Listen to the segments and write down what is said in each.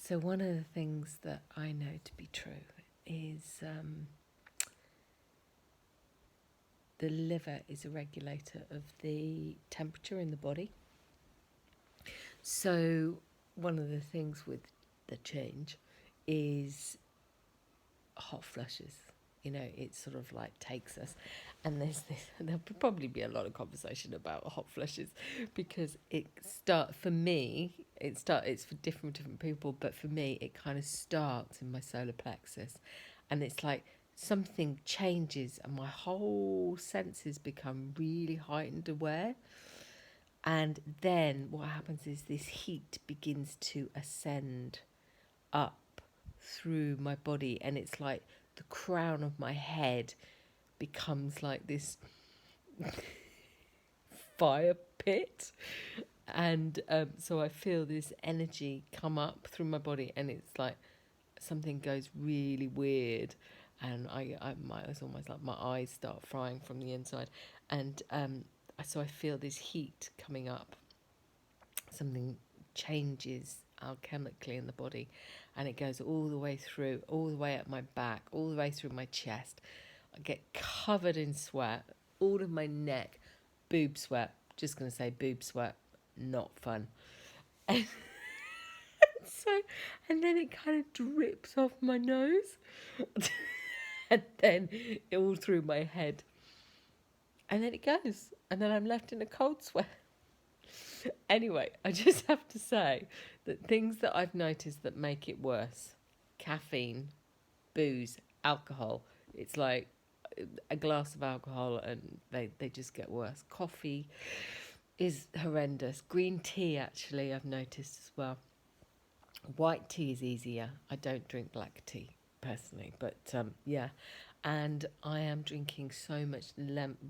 So one of the things that I know to be true is the liver is a regulator of the temperature in the body. So one of the things with the change is hot flushes. You know, it sort of like takes us, and there'll probably be a lot of conversation about hot flushes, because it's for different people, but for me it kind of starts in my solar plexus, and it's like something changes and my whole senses become really heightened aware. And then what happens is this heat begins to ascend up through my body, and it's like the crown of my head becomes like this fire pit. And so I feel this energy come up through my body, and it's like something goes really weird, and it's almost like my eyes start frying from the inside, and so I feel this heat coming up. Something changes alchemically in the body, and it goes all the way through, all the way up my back, all the way through my chest. I get covered in sweat, all of my neck, boob sweat. Just going to say boob sweat, not fun. And so, and then it kind of drips off my nose, and then all through my head, and then it goes, and then I'm left in a cold sweat. Anyway, I just have to say that things that I've noticed that make it worse: caffeine, booze, alcohol. It's like a glass of alcohol and they just get worse. Coffee is horrendous. Green tea, actually, I've noticed as well. White tea is easier. I don't drink black tea personally, but yeah. And I am drinking so much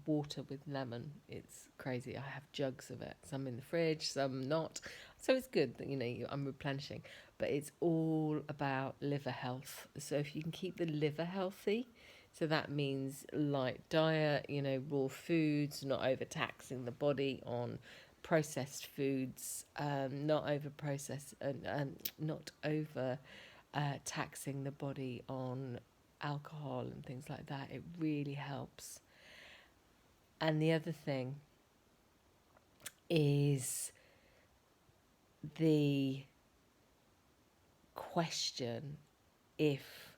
water with lemon. It's crazy. I have jugs of it. Some in the fridge, some not. So it's good that, I'm replenishing. But it's all about liver health. So if you can keep the liver healthy, so that means light diet, raw foods, not overtaxing the body on processed foods, not over processed and not over taxing the body on alcohol and things like that. It really helps. And the other thing is the question if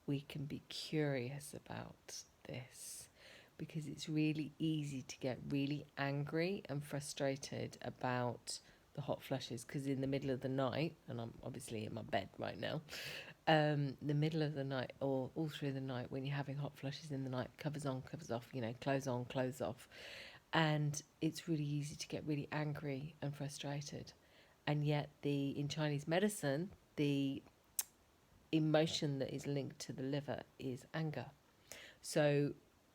we can be curious about this, because it's really easy to get really angry and frustrated about the hot flushes, because in the middle of the night, and I'm obviously in my bed right now, the middle of the night or all through the night, when you're having hot flushes in the night, covers on, covers off, clothes on, clothes off, and it's really easy to get really angry and frustrated. And yet in Chinese medicine, the emotion that is linked to the liver is anger. So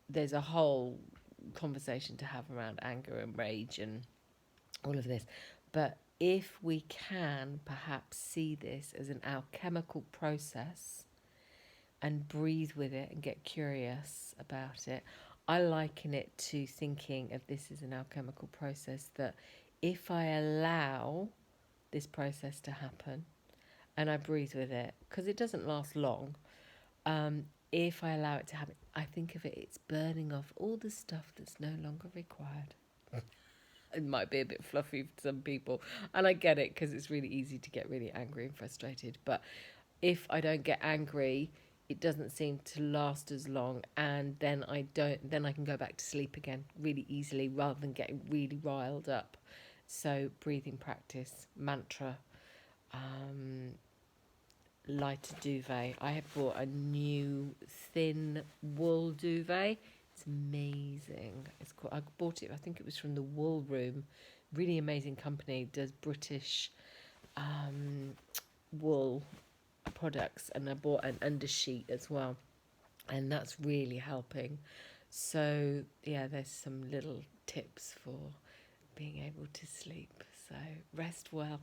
there's a whole conversation to have around anger and rage and all of this. But if we can perhaps see this as an alchemical process and breathe with it and get curious about it, I liken it to thinking of this as an alchemical process, that if I allow this process to happen and I breathe with it, because it doesn't last long, if I allow it to happen, I think of it's burning off all the stuff that's no longer required. It might be a bit fluffy for some people, and I get it, because it's really easy to get really angry and frustrated. But if I don't get angry, it doesn't seem to last as long, and then I can go back to sleep again really easily, rather than getting really riled up. So breathing practice, mantra, lighter duvet. I have bought a new thin wool duvet. It's amazing. I bought it, I think it was from the Wool Room. Really amazing company, does British wool products, and I bought an undersheet as well, and that's really helping. So yeah, there's some little tips for being able to sleep. So rest well.